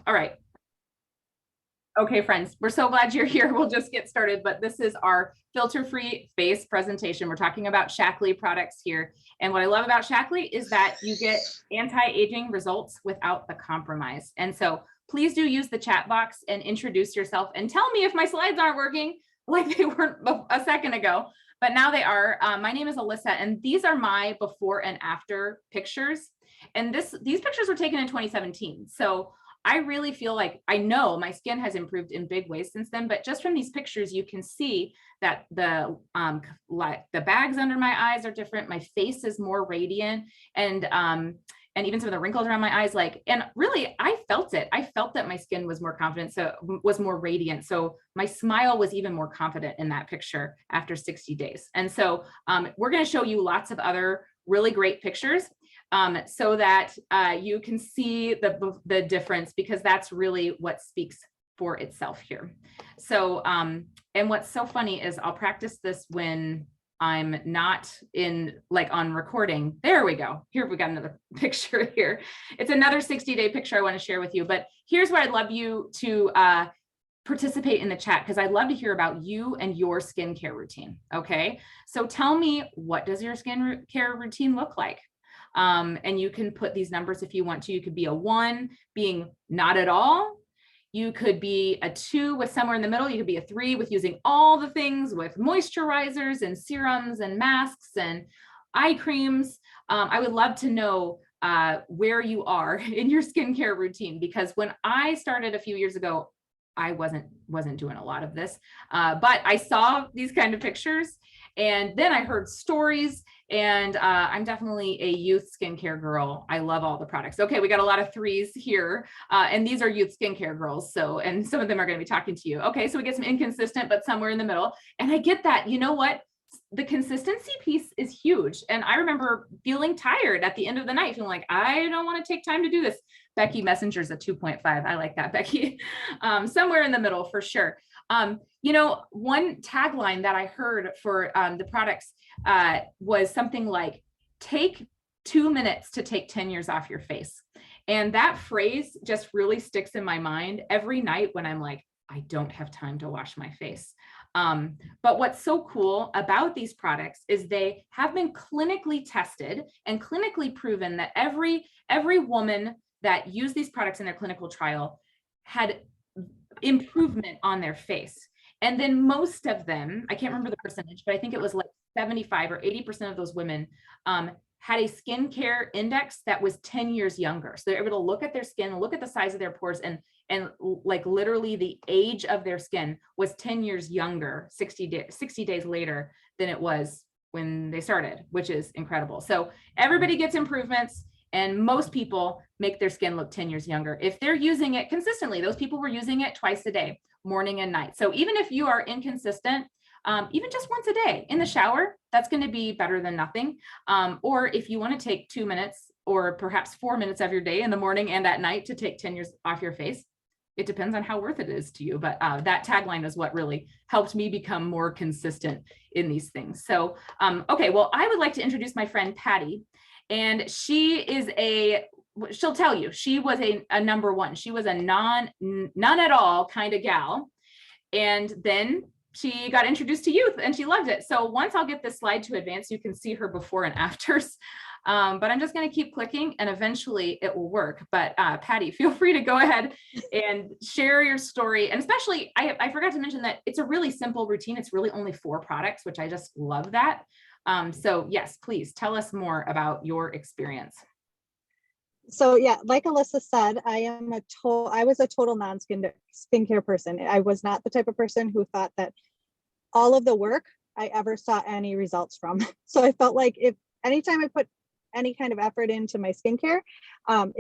All right. Okay, friends, we're so glad you're here. We'll just get started, but this is our filter-free face presentation. We're talking about Shaklee products here. And what I love about Shaklee is that you get anti-aging results without the compromise. And so please do use the chat box and introduce yourself and tell me if my slides aren't working like they weren't a second ago, but now they are. My name is Alyssa, and these are my before and after pictures. And these pictures were taken in 2017. So I really feel like I know my skin has improved in big ways since then, but just from these pictures, you can see that the bags under my eyes are different. My face is more radiant, and even some of the wrinkles around my eyes, and really, I felt it. I felt that my skin was more confident, so was more radiant. So my smile was even more confident in that picture after 60 days. And so we're going to show you lots of other really great pictures so that you can see the difference, because that's really what speaks for itself here. So, and what's so funny is I'll practice this when I'm not on recording. There we go. Here we got another picture here. It's another 60-day picture I want to share with you, but here's where I'd love you to participate in the chat, because I'd love to hear about you and your skincare routine. Okay, so tell me, what does your skincare routine look like? And you can put these numbers if you want to. You could be a 1 being not at all. You could be a 2 with somewhere in the middle. You could be a 3 with using all the things with moisturizers and serums and masks and eye creams. I would love to know where you are in your skincare routine, because when I started a few years ago, I wasn't doing a lot of this, but I saw these kind of pictures, and then I heard stories, and I'm definitely a youth skincare girl. I love all the products. Okay, we got a lot of 3s here, and these are youth skincare girls. So, and some of them are going to be talking to you. Okay, so we get some inconsistent, but somewhere in the middle. And I get that. You know what? The consistency piece is huge. And I remember feeling tired at the end of the night, feeling like I don't want to take time to do this. Becky Messenger's a 2.5. I like that, Becky. Somewhere in the middle for sure. You know, one tagline that I heard for the products was something like, take 2 minutes to take 10 years off your face. And that phrase just really sticks in my mind every night when I'm like, I don't have time to wash my face. But what's so cool about these products is they have been clinically tested and clinically proven that every woman that used these products in their clinical trial had improvement on their face. And then most of them, I can't remember the percentage, but I think it was like 75 or 80% of those women had a skincare index that was 10 years younger. So they're able to look at their skin, look at the size of their pores, and like literally the age of their skin was 10 years younger, 60 days later than it was when they started, which is incredible. So everybody gets improvements, and most people make their skin look 10 years younger if they're using it consistently. Those people were using it twice a day, morning and night. So even if you are inconsistent, even just once a day in the shower, that's going to be better than nothing. Or if you want to take 2 minutes or perhaps 4 minutes of your day in the morning and at night to take 10 years off your face, it depends on how worth it is to you. But that tagline is what really helped me become more consistent in these things. So, okay, well, I would like to introduce my friend Patty, and she is she'll tell you, she was a number 1. She was a none at all kind of gal. And then she got introduced to youth and she loved it. So once I'll get this slide to advance, you can see her before and afters. But I'm just going to keep clicking and eventually it will work. But Patty, feel free to go ahead and share your story. And especially, I forgot to mention that it's a really simple routine. It's really only 4 products, which I just love that. So yes, please tell us more about your experience. So yeah, like Alyssa said, I was a total skincare person. I was not the type of person who thought that all of the work I ever saw any results from. So I felt like if anytime I put any kind of effort into my skincare, I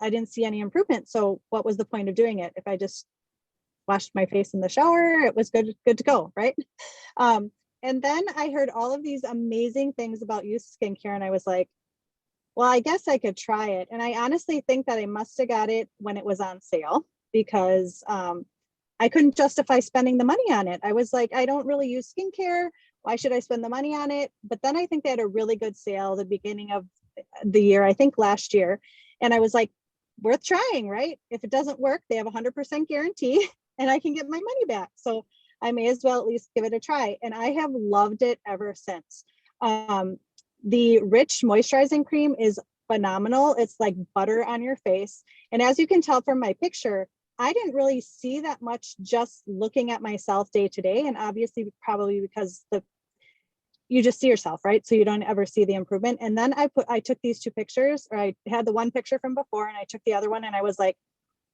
didn't see any improvement. So what was the point of doing it? If I just washed my face in the shower, it was good to go, right? And then I heard all of these amazing things about youth skincare, and I was like, well, I guess I could try it. And I honestly think that I must have got it when it was on sale, because I couldn't justify spending the money on it. I was like, I don't really use skincare. Why should I spend the money on it? But then I think they had a really good sale at the beginning of the year, I think last year. And I was like, worth trying, right? If it doesn't work, they have 100% guarantee and I can get my money back. So I may as well at least give it a try. And I have loved it ever since. The Rich moisturizing cream is phenomenal. It's like butter on your face. And as you can tell from my picture, I didn't really see that much just looking at myself day to day. And obviously probably because you just see yourself, right? So you don't ever see the improvement. And then I took these two pictures, or I had the one picture from before and I took the other one and I was like,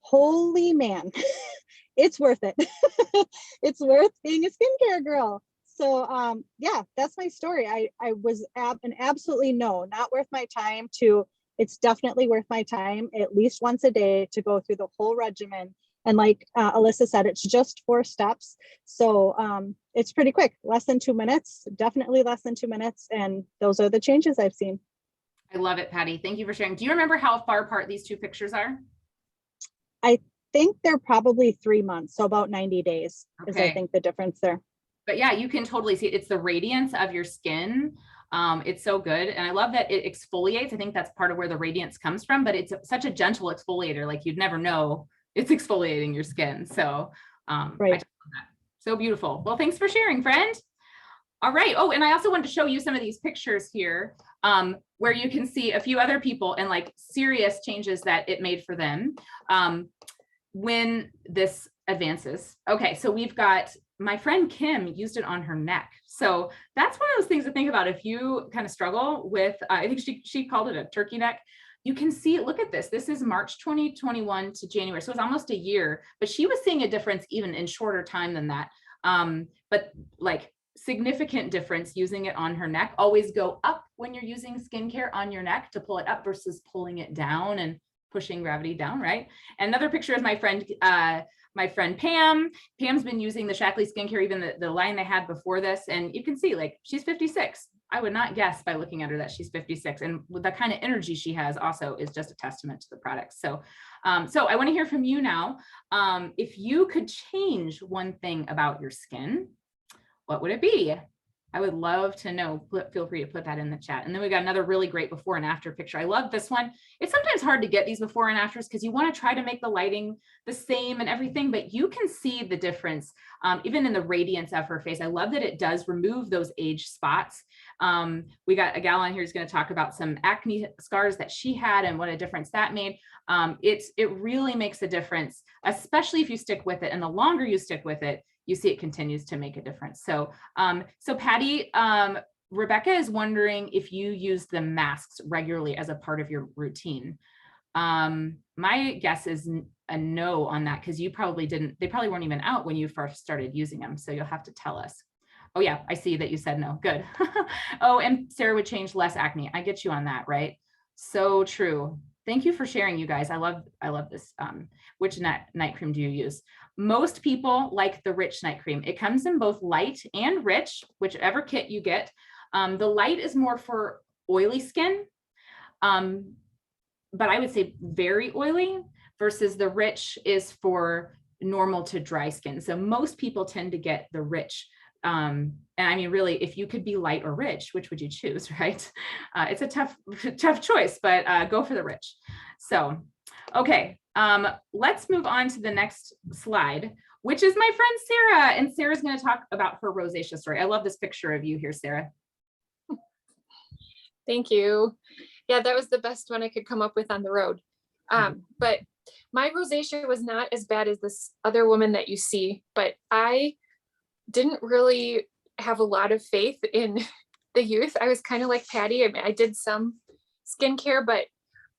holy man, it's worth it. It's worth being a skincare girl. So yeah, that's my story. I was an absolutely no, not worth my time, to it's definitely worth my time at least once a day to go through the whole regimen. And like Alyssa said, it's just 4 steps. So it's pretty quick, less than 2 minutes, definitely less than 2 minutes. And those are the changes I've seen. I love it, Patty. Thank you for sharing. Do you remember how far apart these two pictures are? I think they're probably 3 months. So about 90 days is I Okay. think the difference there. But yeah, you can totally see it. It's the radiance of your skin. It's so good. And I love that it exfoliates. I think that's part of where the radiance comes from, but it's such a gentle exfoliator. Like you'd never know it's exfoliating your skin. So Right. I just love that. So beautiful. Well, thanks for sharing, friend. All right. Oh, and I also wanted to show you some of these pictures here where you can see a few other people and like serious changes that it made for them when this advances. Okay, so we've got my friend Kim used it on her neck. So that's one of those things to think about if you kind of struggle with, I think she called it a turkey neck. You can see, look at this. This is March 2021 to January. So it's almost a year, but she was seeing a difference even in shorter time than that. But like significant difference using it on her neck. Always go up when you're using skincare on your neck to pull it up versus pulling it down and pushing gravity down, right? And another picture is my friend Pam. Pam's been using the Shaklee skincare, even the line they had before this. And you can see like she's 56. I would not guess by looking at her that she's 56. And with the kind of energy she has also is just a testament to the product. So, so I want to hear from you now. If you could change one thing about your skin, what would it be? I would love to know. Feel free to put that in the chat. And then we got another really great before and after picture. I love this one. It's sometimes hard to get these before and afters because you want to try to make the lighting the same and everything, but you can see the difference even in the radiance of her face. I love that it does remove those age spots. We got a gal on here who's going to talk about some acne scars that she had and what a difference that made. It really makes a difference, especially if you stick with it. And the longer you stick with it, you see it continues to make a difference. So, so Patty, Rebecca is wondering if you use the masks regularly as a part of your routine. My guess is a no on that because you probably didn't, they probably weren't even out when you first started using them. So you'll have to tell us. Oh yeah, I see that you said no, good. Oh, and Sarah would change less acne. I get you on that, right? So true. Thank you for sharing, you guys. I love this. Which night cream do you use? Most people like the Rich night cream. It comes in both light and rich, whichever kit you get. The light is more for oily skin, but I would say very oily, versus the rich is for normal to dry skin. So most people tend to get the rich. And I mean, really, if you could be light or rich, which would you choose, right? It's a tough choice, but go for the rich. So, okay, let's move on to the next slide, which is my friend Sarah. And Sarah's going to talk about her rosacea story. I love this picture of you here, Sarah. Thank you. Yeah, that was the best one I could come up with on the road. But my rosacea was not as bad as this other woman that you see, but I didn't really have a lot of faith in the youth. I was kind of like Patty. I mean, I did some skincare, but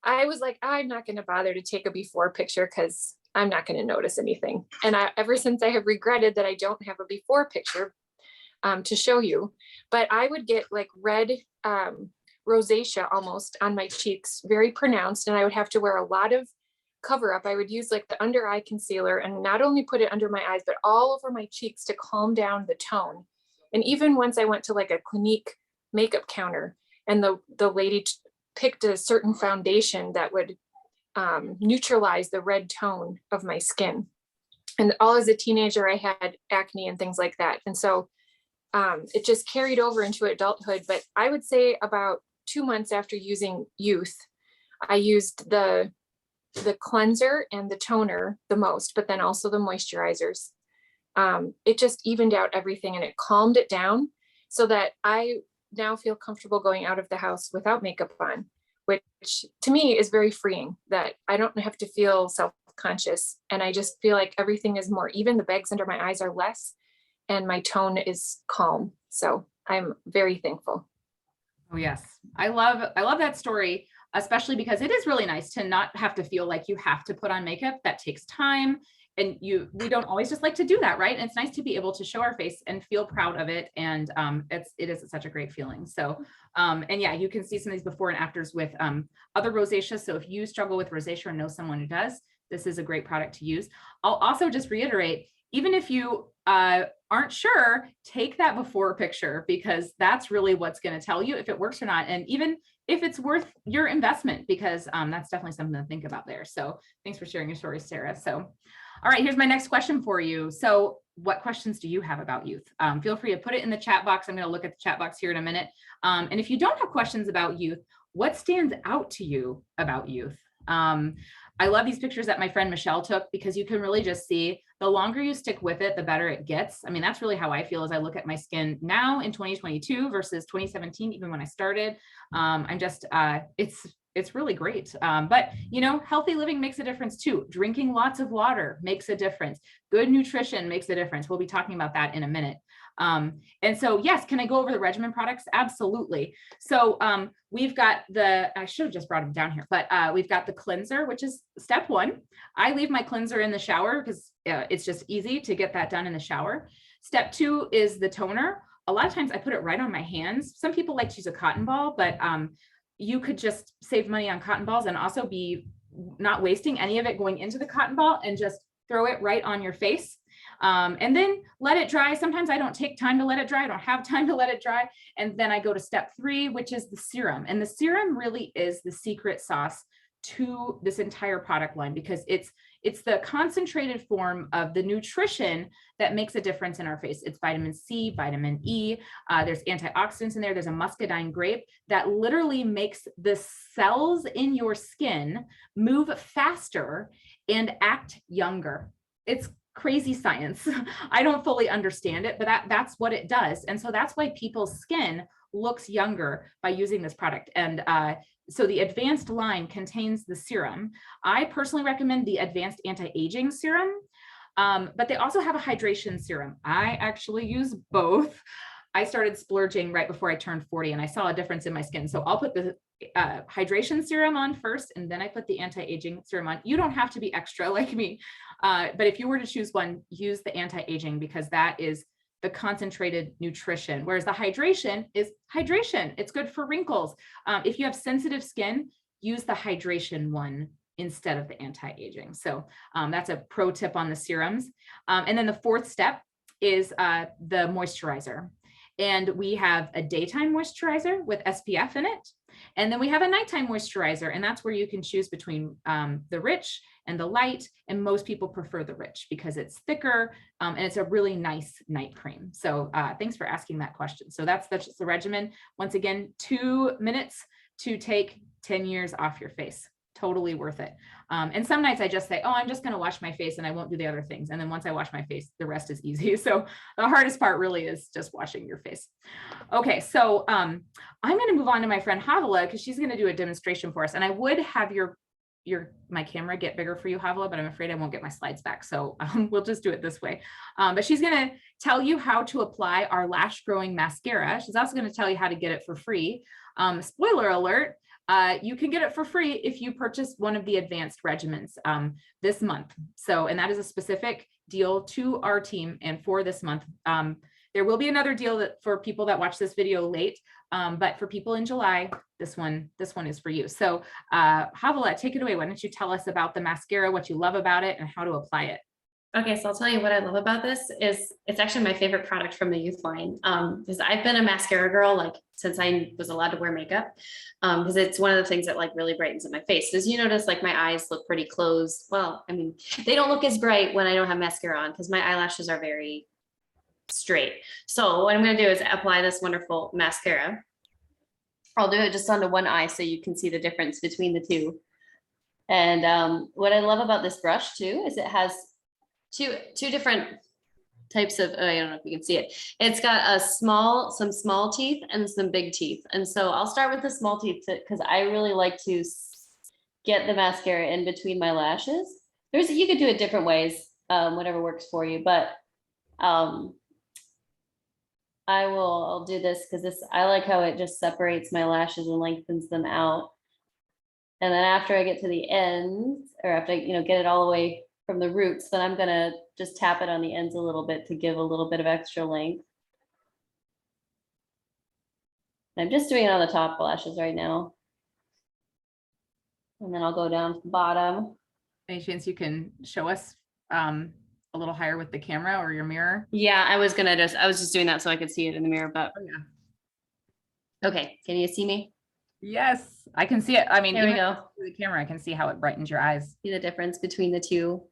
I was like, I'm not going to bother to take a before picture because I'm not going to notice anything. And ever since I have regretted that I don't have a before picture to show you, but I would get like red rosacea almost on my cheeks, very pronounced. And I would have to wear a lot of cover up. I would use like the under eye concealer and not only put it under my eyes, but all over my cheeks to calm down the tone. And even once I went to like a Clinique makeup counter and the lady picked a certain foundation that would neutralize the red tone of my skin. And all as a teenager, I had acne and things like that. And so it just carried over into adulthood. But I would say about 2 months after using Youth, I used the the cleanser and the toner the most, but then also the moisturizers. It just evened out everything and it calmed it down so that I now feel comfortable going out of the house without makeup on, which to me is very freeing, that I don't have to feel self-conscious. And I just feel like everything is more even. The bags under my eyes are less and my tone is calm. So I'm very thankful. Oh yes. I love that story, especially because it is really nice to not have to feel like you have to put on makeup. That takes time. And we don't always just like to do that, right? And it's nice to be able to show our face and feel proud of it. And it is such a great feeling. So, and yeah, you can see some of these before and afters with other rosacea. So if you struggle with rosacea or know someone who does, this is a great product to use. I'll also just reiterate, even if you aren't sure, take that before picture, because that's really what's going to tell you if it works or not. And even if it's worth your investment, because that's definitely something to think about there. So thanks for sharing your story, Sarah. So, all right, here's my next question for you. So what questions do you have about youth? Feel free to put it in the chat box. I'm going to look at the chat box here in a minute. And if you don't have questions about youth, what stands out to you about youth? I love these pictures that my friend Michelle took, because you can really just see the longer you stick with it, the better it gets. I mean, that's really how I feel as I look at my skin now in 2022 versus 2017, even when I started. I'm just, it's really great. But you know, healthy living makes a difference too. Drinking lots of water makes a difference. Good nutrition makes a difference. We'll be talking about that in a minute. And so, yes, can I go over the regimen products? Absolutely. So we've got I should have just brought them down here, but we've got the cleanser, which is step one. I leave my cleanser in the shower because it's just easy to get that done in the shower. Step two is the toner. A lot of times I put it right on my hands. Some people like to use a cotton ball, but you could just save money on cotton balls and also be not wasting any of it going into the cotton ball, and just throw it right on your face. And then let it dry. Sometimes I don't take time to let it dry. I don't have time to let it dry. And then I go to step three, which is the serum. And the serum really is the secret sauce to this entire product line, because it's the concentrated form of the nutrition that makes a difference in our face. It's vitamin C, vitamin E, there's antioxidants in there. There's a muscadine grape that literally makes the cells in your skin move faster and act younger. It's crazy science. I don't fully understand it, but that's what it does. And so that's why people's skin looks younger by using this product. And so the advanced line contains the serum. I personally recommend the advanced anti-aging serum, but they also have a hydration serum. I actually use both. I started splurging right before I turned 40 and I saw a difference in my skin. So I'll put the hydration serum on first, and then I put the anti-aging serum on. You don't have to be extra like me. But if you were to choose one, use the anti-aging, because that is the concentrated nutrition, whereas the hydration is hydration. It's good for wrinkles. If you have sensitive skin, use the hydration one instead of the anti-aging. So that's a pro tip on the serums. And then the fourth step is the moisturizer. And we have a daytime moisturizer with SPF in it. And then we have a nighttime moisturizer, and that's where you can choose between the rich and the light. And most people prefer the rich because it's thicker and it's a really nice night cream. So thanks for asking that question. So that's just the regimen. Once again, 2 minutes to take 10 years off your face. Totally worth it. And some nights I just say, oh, I'm just going to wash my face and I won't do the other things. And then once I wash my face, the rest is easy. So the hardest part really is just washing your face. Okay, so I'm going to move on to my friend Havila, because she's going to do a demonstration for us. And I would have my camera get bigger for you, Havila, but I'm afraid I won't get my slides back. So we'll just do it this way. But she's going to tell you how to apply our lash growing mascara. She's also going to tell you how to get it for free. Spoiler alert. You can get it for free if you purchase one of the advanced regimens this month. And that is a specific deal to our team and for this month. There will be another deal for people that watch this video late, but for people in July, this one is for you. So Havila, take it away. Why don't you tell us about the mascara, what you love about it, and how to apply it? Okay, so I'll tell you what I love about this is it's actually my favorite product from the youth line. Because I've been a mascara girl like since I was allowed to wear makeup. Because it's one of the things that like really brightens up my face. As you notice, like my eyes look pretty closed. Well, I mean, they don't look as bright when I don't have mascara on because my eyelashes are very straight. So what I'm gonna do is apply this wonderful mascara. I'll do it just onto one eye so you can see the difference between the two. And what I love about this brush too is it has two different types of, I don't know if you can see it. It's got some small teeth and some big teeth. And so I'll start with the small teeth because I really like to get the mascara in between my lashes. You could do it different ways, whatever works for you, but I'll do this because I like how it just separates my lashes and lengthens them out. And then after I get to the ends, or after I, get it all the way from the roots, then I'm gonna just tap it on the ends a little bit to give a little bit of extra length. I'm just doing it on the top lashes right now. And then I'll go down to the bottom. Any chance you can show us a little higher with the camera or your mirror? Yeah, I was just doing that so I could see it in the mirror, but Oh, yeah. okay, can you see me? Yes, I can see it. I mean, There we even go. through the camera, I can see how it brightens your eyes. See the difference between the two.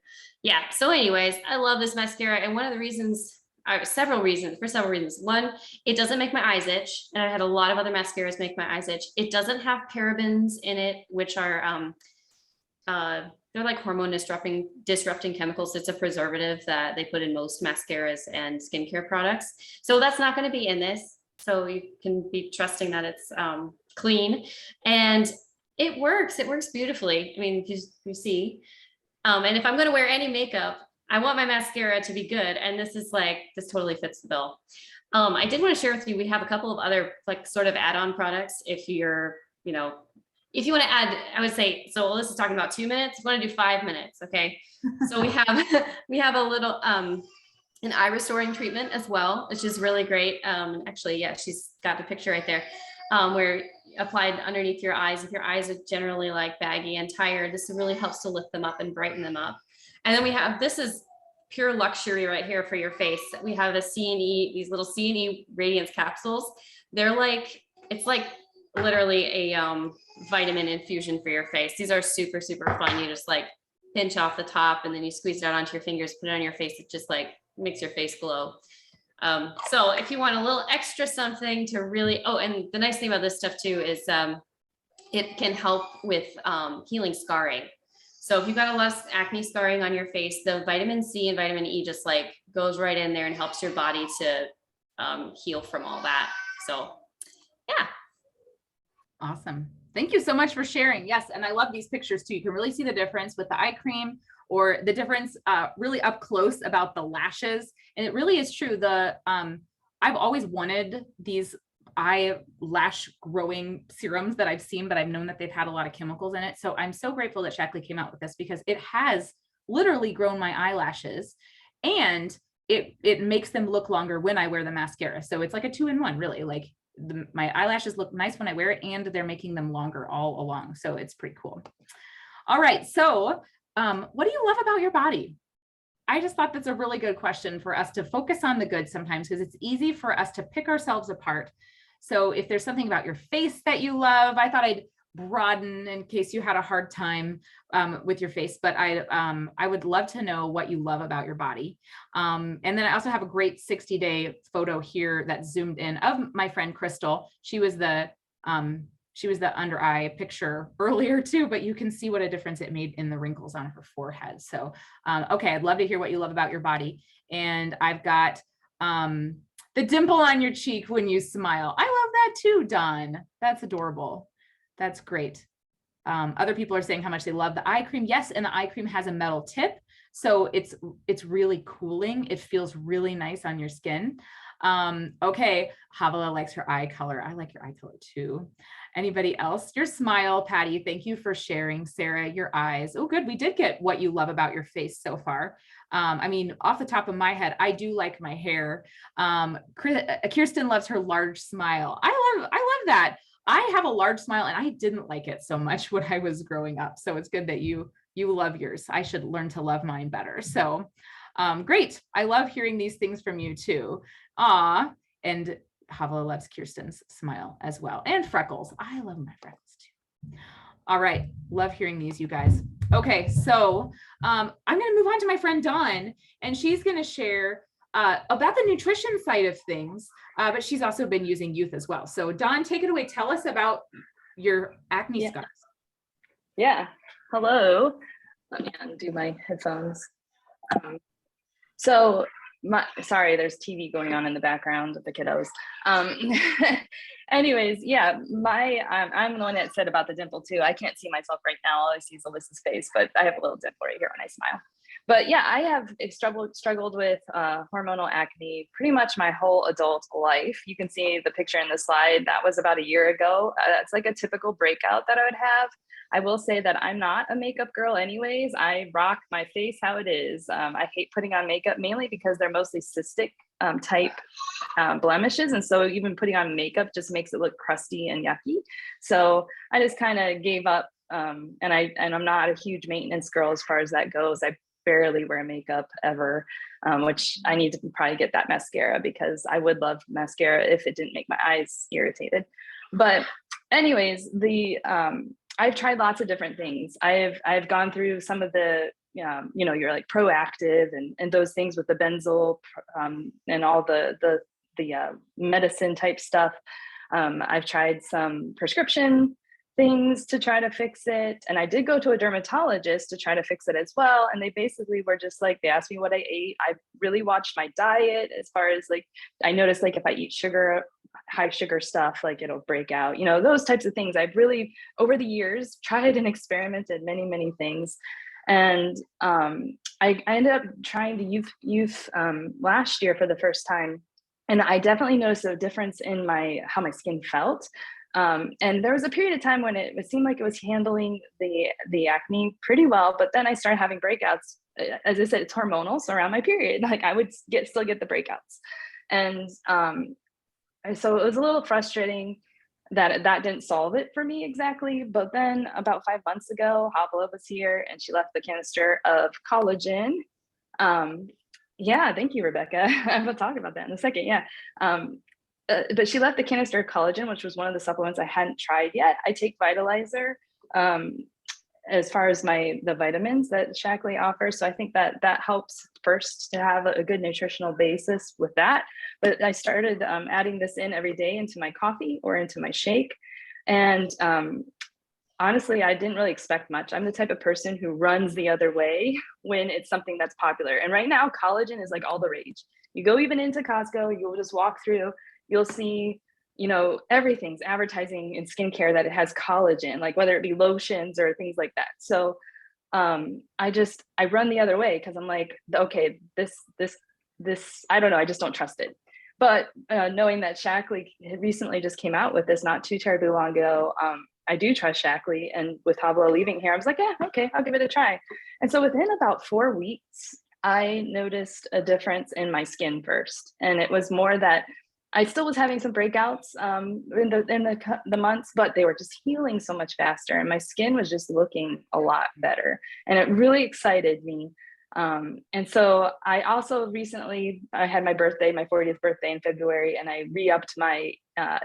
Yeah, so anyways, I love this mascara, and one of the reasons, for several reasons. One, it doesn't make my eyes itch, and I had a lot of other mascaras make my eyes itch. It doesn't have parabens in it, which are they're like hormone disrupting chemicals. It's a preservative that they put in most mascaras and skincare products. So that's not going to be in this. So you can be trusting that it's clean, and it works beautifully. I mean, you see, and if I'm going to wear any makeup, I want my mascara to be good. And this totally fits the bill. I did want to share with you, we have a couple of other sort of add-on products. If you're, if you want to add, I would say, so Alyssa is talking about 2 minutes, you want to do 5 minutes. Okay. So we have a little, an eye restoring treatment as well, which is really great. Actually, yeah, she's got the picture right there, where applied underneath your eyes. If your eyes are generally baggy and tired, this really helps to lift them up and brighten them up. And then this is pure luxury right here for your face. We have the C&E, these little C&E radiance capsules. It's literally a vitamin infusion for your face. These are super, super fun. You just pinch off the top and then you squeeze it out onto your fingers, put it on your face. It just makes your face glow. So if you want a little extra something to really, and the nice thing about this stuff too is it can help with healing scarring. So if you've got a lot of acne scarring on your face, the vitamin C and vitamin E just goes right in there and helps your body to heal from all that. So yeah. Awesome. Thank you so much for sharing. Yes. And I love these pictures too. You can really see the difference with the eye cream, or the difference really up close about the lashes. And it really is true. I've always wanted these eyelash growing serums that I've seen, but I've known that they've had a lot of chemicals in it. So I'm so grateful that Shaklee came out with this, because it has literally grown my eyelashes, and it makes them look longer when I wear the mascara. So it's like a 2-in-1, really. My eyelashes look nice when I wear it, and they're making them longer all along. So it's pretty cool. All right. So what do you love about your body? I just thought that's a really good question for us to focus on the good sometimes, because it's easy for us to pick ourselves apart. So if there's something about your face that you love, I thought I'd broaden in case you had a hard time with your face, but I would love to know what you love about your body. And then I also have a great 60-day photo here that zoomed in of my friend Crystal. She was the under eye picture earlier too, but you can see what a difference it made in the wrinkles on her forehead. So, okay, I'd love to hear what you love about your body. And I've got the dimple on your cheek when you smile. I love that too, Dawn. That's adorable. That's great. Other people are saying how much they love the eye cream. Yes, and the eye cream has a metal tip, so it's really cooling. It feels really nice on your skin. Okay, Havala likes her eye color. I like your eye color too. Anybody else? Your smile, Patty. Thank you for sharing. Sarah, your eyes. Oh, good. We did get what you love about your face so far. I mean, off the top of my head, I do like my hair. Kirsten loves her large smile. I love that. I have a large smile, and I didn't like it so much when I was growing up. So it's good that you love yours. I should learn to love mine better. So great. I love hearing these things from you too. And Havala loves Kirsten's smile as well. And freckles. I love my freckles too. All right. Love hearing these, you guys. Okay. So I'm going to move on to my friend Dawn, and she's going to share about the nutrition side of things, but she's also been using Youth as well. So Dawn, take it away. Tell us about your acne scars. Yeah. Hello. Let me undo my headphones. So sorry, there's TV going on in the background with the kiddos. Anyways, yeah, I'm the one that said about the dimple too. I can't see myself right now. All I see is Alyssa's face, but I have a little dimple right here when I smile. But yeah, I have struggled with hormonal acne pretty much my whole adult life. You can see the picture in the slide. That was about a year ago. That's like a typical breakout that I would have. I will say that I'm not a makeup girl anyways. I rock my face how it is. I hate putting on makeup mainly because they're mostly cystic type blemishes. And so even putting on makeup just makes it look crusty and yucky. So I just kind of gave up. And I'm not a huge maintenance girl as far as that goes. I barely wear makeup ever, which I need to probably get that mascara because I would love mascara if it didn't make my eyes irritated. But anyways, I've tried lots of different things. I've gone through some of the, you're like Proactive and those things with the benzoyl and all the medicine type stuff. I've tried some prescription things to try to fix it. And I did go to a dermatologist to try to fix it as well. And they basically were just like, they asked me what I ate. I really watched my diet as far as like, I noticed like if I eat high sugar stuff, like it'll break out, those types of things. I've really, over the years, tried and experimented many things. And I ended up trying the youth last year for the first time. And I definitely noticed a difference in how my skin felt. And there was a period of time when it seemed like it was handling the acne pretty well, but then I started having breakouts. As I said, it's hormonal, so around my period, like I would still get the breakouts. And so it was a little frustrating that didn't solve it for me exactly. But then about 5 months ago, Havila was here and she left the canister of collagen. Yeah, thank you, Rebecca. I will talk about that in a second. Yeah. But she left the canister of collagen, which was one of the supplements I hadn't tried yet. I take Vitalizer as far as the vitamins that Shaklee offers. So I think that helps first to have a good nutritional basis with that. But I started adding this in every day into my coffee or into my shake. And honestly, I didn't really expect much. I'm the type of person who runs the other way when it's something that's popular. And right now, collagen is like all the rage. You go even into Costco, you'll just walk through, you'll see, everything's advertising in skincare that it has collagen, like whether it be lotions or things like that. So I run the other way because I'm like, okay, this, I don't know, I just don't trust it. But knowing that Shaklee recently just came out with this not too terribly long ago, I do trust Shaklee. And with Havila leaving here, I was like, yeah, okay, I'll give it a try. And so within about 4 weeks, I noticed a difference in my skin first. And it was more that I still was having some breakouts in the months, but they were just healing so much faster. And my skin was just looking a lot better. And it really excited me. And so I also recently, I had my 40th birthday in February, and I re-upped the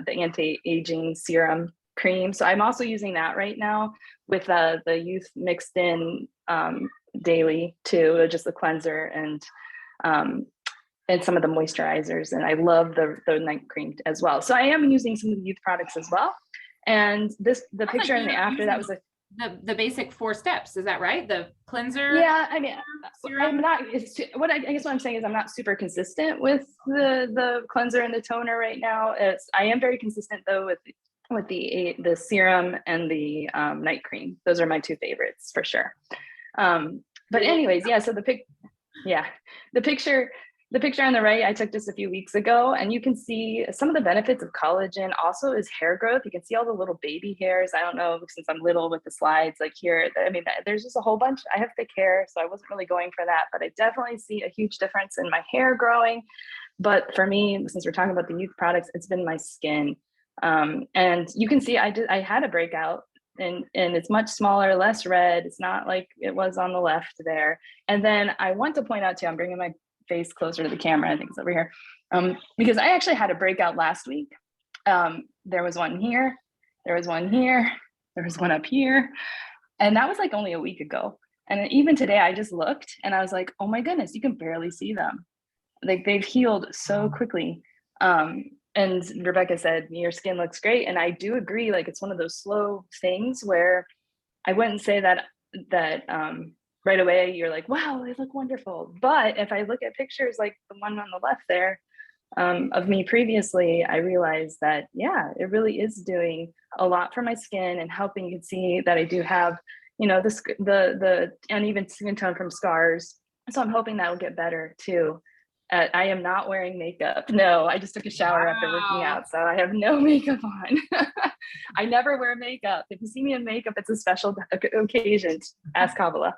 anti-aging serum cream. So I'm also using that right now with the youth mixed in daily too, just the cleanser and some of the moisturizers. And I love the night cream as well. So I am using some of the youth products as well. And the picture in the after, that was the basic 4 steps. Is that right? The cleanser. Yeah. I mean, serum? I guess what I'm saying is I'm not super consistent with the cleanser and the toner right now. I am very consistent though with the serum and the night cream. Those are my 2 favorites for sure. But anyways, yeah. So the picture on the right, I took just a few weeks ago, and you can see some of the benefits of collagen also is hair growth. You can see all the little baby hairs. I don't know, since I'm little with the slides, like here, I mean, there's just a whole bunch. I have thick hair, so I wasn't really going for that, but I definitely see a huge difference in my hair growing. But for me, since we're talking about the youth products, it's been my skin. And you can see I had a breakout, and it's much smaller, less red. It's not like it was on the left there. And then I want to point out too, I'm bringing my face closer to the camera, I think it's over here, because I actually had a breakout last week. There was one here, there was one here, there was one up here, and that was like only a week ago. And even today I just looked and I was like, oh my goodness, you can barely see them. Like they've healed so quickly. And Rebecca said, your skin looks great. And I do agree, like it's one of those slow things where I wouldn't say that that right away you're like, wow, they look wonderful. But if I look at pictures like the one on the left there of me previously, I realized that, yeah, it really is doing a lot for my skin and helping. You can see that I do have, you know, the uneven skin tone from scars. So I'm hoping that will get better too. I am not wearing makeup. No, I just took a shower after working Wow. out, so I have no makeup on. I never wear makeup. If you see me in makeup, it's a special occasion. Ask Kabbalah.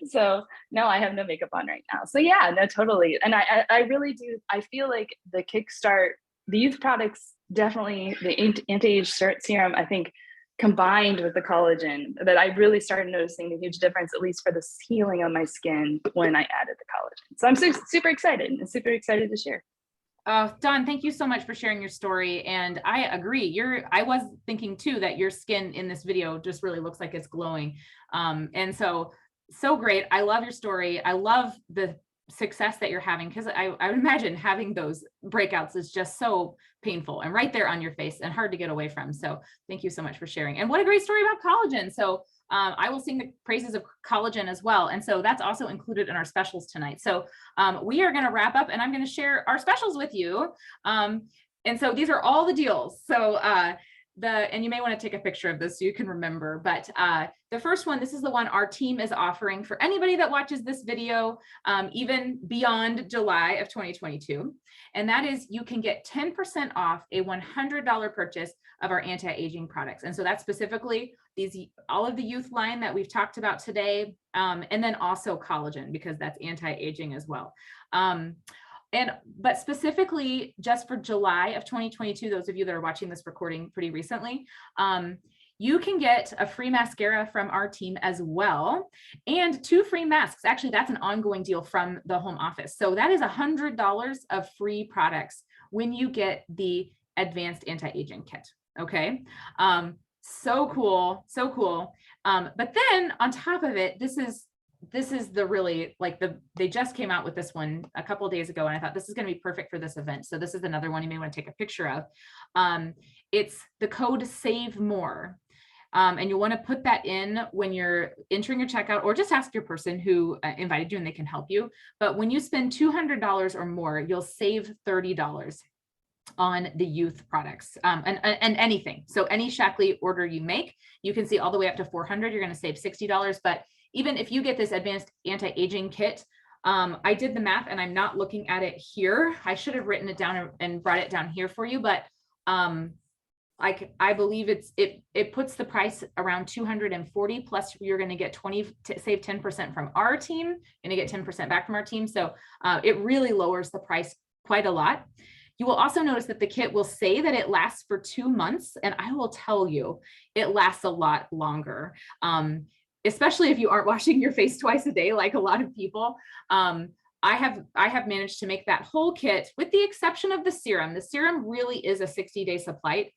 So no, I have no makeup on right now. So yeah, no, totally. And I really do. I feel like the Kickstart, the youth products, definitely the anti-age serum, I think, combined with the collagen, that I really started noticing the huge difference, at least for the healing on my skin when I added the collagen. So I'm super excited and super excited to share. Dawn, thank you so much for sharing your story. And I agree. I was thinking too that your skin in this video just really looks like it's glowing. And so great. I love your story. I love the success that you're having, because I would imagine having those breakouts is just so painful and right there on your face and hard to get away from. So thank you so much for sharing. And what a great story about collagen. So I will sing the praises of collagen as well. And so that's also included in our specials tonight. So we are going to wrap up and I'm going to share our specials with you. And so these are all the deals. So and you may want to take a picture of this so you can remember, but the first one, this is the one our team is offering for anybody that watches this video, even beyond July of 2022. And that is, you can get 10% off a $100 purchase of our anti-aging products. And so that's specifically all of the youth line that we've talked about today. And then also collagen, because that's anti-aging as well. But specifically just for July of 2022, those of you that are watching this recording pretty recently, you can get a free mascara from our team as well, and 2 free masks. Actually, that's an ongoing deal from the home office. So that is $100 of free products when you get the advanced anti-aging kit. Okay. So cool. So cool. But then on top of it, this is the really, like, they just came out with this one a couple of days ago, and I thought this is going to be perfect for this event. So this is another one you may want to take a picture of. It's the code SAVE MORE. And you'll want to put that in when you're entering your checkout, or just ask your person who invited you and they can help you. But when you spend $200 or more, you'll save $30 on the youth products and anything. So any Shaklee order you make, you can see all the way up to 400, you're going to save $60. But even if you get this advanced anti-aging kit, I did the math and I'm not looking at it here. I should have written it down and brought it down here for you, but I believe it puts the price around 240, plus you're going to get save 10% from our team, and you get 10% back from our team. So it really lowers the price quite a lot. You will also notice that the kit will say that it lasts for 2 months, and I will tell you, it lasts a lot longer. Especially if you aren't washing your face twice a day, like a lot of people. I have managed to make that whole kit, with the exception of the serum. The serum really is a 60-day supply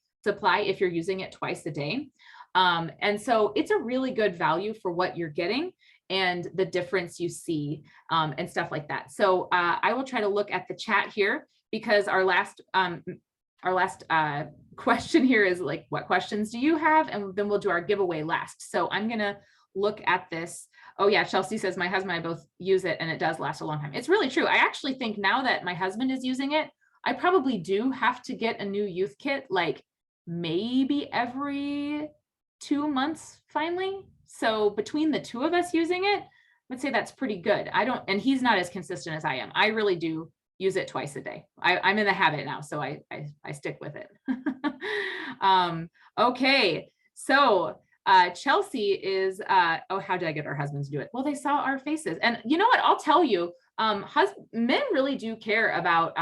if you're using it twice a day. And so it's a really good value for what you're getting and the difference you see and stuff like that. So I will try to look at the chat here, because our last question here is like, what questions do you have? And then we'll do our giveaway last. So I'm gonna look at this. Oh yeah, Chelsea says my husband and I both use it and it does last a long time. It's really true. I actually think now that my husband is using it, I probably do have to get a new youth kit, like maybe every 2 months finally. So between the two of us using it, I'd say that's pretty good. And he's not as consistent as I am. I really do use it twice a day. I'm in the habit now, so I stick with it. Okay, so Chelsea is, oh, how did I get our husbands to do it? Well, they saw our faces. And you know what, I'll tell you, men really do care about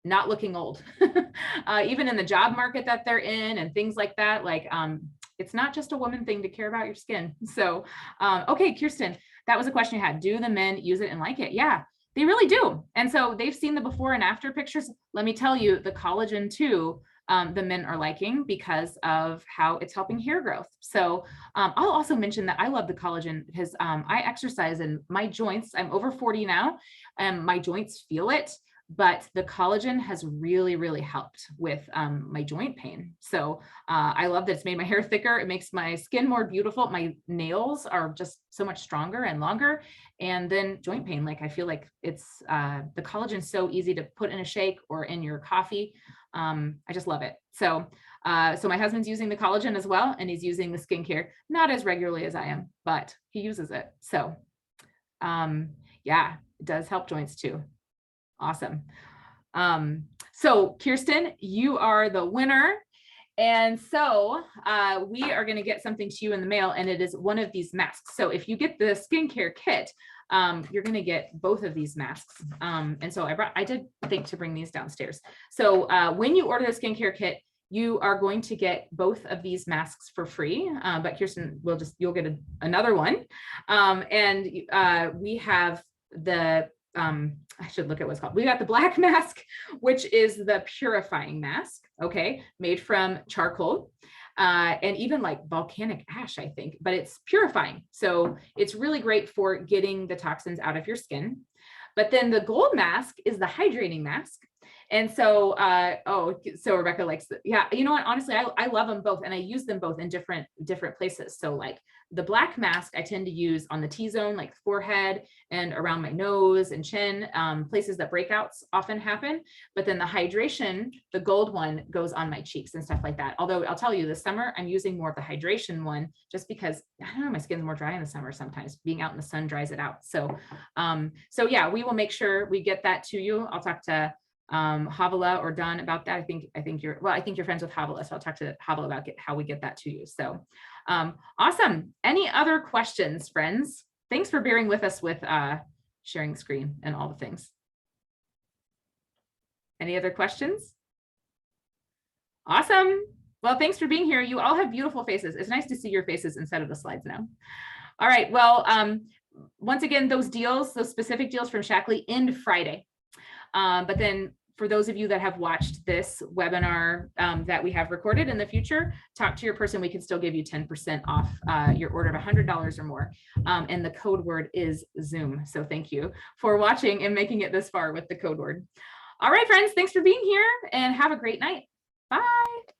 not looking old, even in the job market that they're in and things like that. Like, it's not just a woman thing to care about your skin. So, okay, Kirsten, that was a question you had. Do the men use it and like it? Yeah, they really do. And so they've seen the before and after pictures. Let me tell you, the collagen too, the men are liking, because of how it's helping hair growth. So I'll also mention that I love the collagen because I exercise, and my joints, I'm over 40 now, and my joints feel it. but the collagen has really, really helped with my joint pain. So I love that it's made my hair thicker. It makes my skin more beautiful. My nails are just so much stronger and longer. And then joint pain, like I feel like it's the collagen is so easy to put in a shake or in your coffee. I just love it. So so my husband's using the collagen as well, and he's using the skincare, not as regularly as I am, but he uses it. So yeah, it does help joints too. Awesome. So Kirsten, you are the winner. And so we are going to get something to you in the mail, and it is one of these masks. So if you get the skincare kit, you're going to get both of these masks. And so I did think to bring these downstairs. So when you order the skincare kit, you are going to get both of these masks for free, but Kirsten you'll get another one. And we have the I should look at what's called. We got the black mask, which is the purifying mask, okay, made from charcoal and even like volcanic ash, I think, but it's purifying. So it's really great for getting the toxins out of your skin. But then the gold mask is the hydrating mask. And so, so Rebecca likes, yeah, you know what, honestly, I love them both, and I use them both in different places. So like the black mask, I tend to use on the T-zone, like forehead and around my nose and chin, places that breakouts often happen. But then the hydration, the gold one, goes on my cheeks and stuff like that. Although I'll tell you, this summer, I'm using more of the hydration one just because, I don't know, my skin's more dry in the summer sometimes. Being out in the sun dries it out. So, so yeah, we will make sure we get that to you. I'll talk to Havala or Don about that. I think you're friends with Havala, so I'll talk to Havala about how we get that to you. So awesome. Any other questions, friends? Thanks for bearing with us with sharing the screen and all the things. Any other questions? Awesome. Well, thanks for being here. You all have beautiful faces. It's nice to see your faces instead of the slides now. All right. Well, once again, those specific deals from Shaklee end Friday. But then for those of you that have watched this webinar that we have recorded in the future, talk to your person. We can still give you 10% off your order of $100 or more. And the code word is Zoom. So thank you for watching and making it this far with the code word. All right, friends, thanks for being here and have a great night. Bye.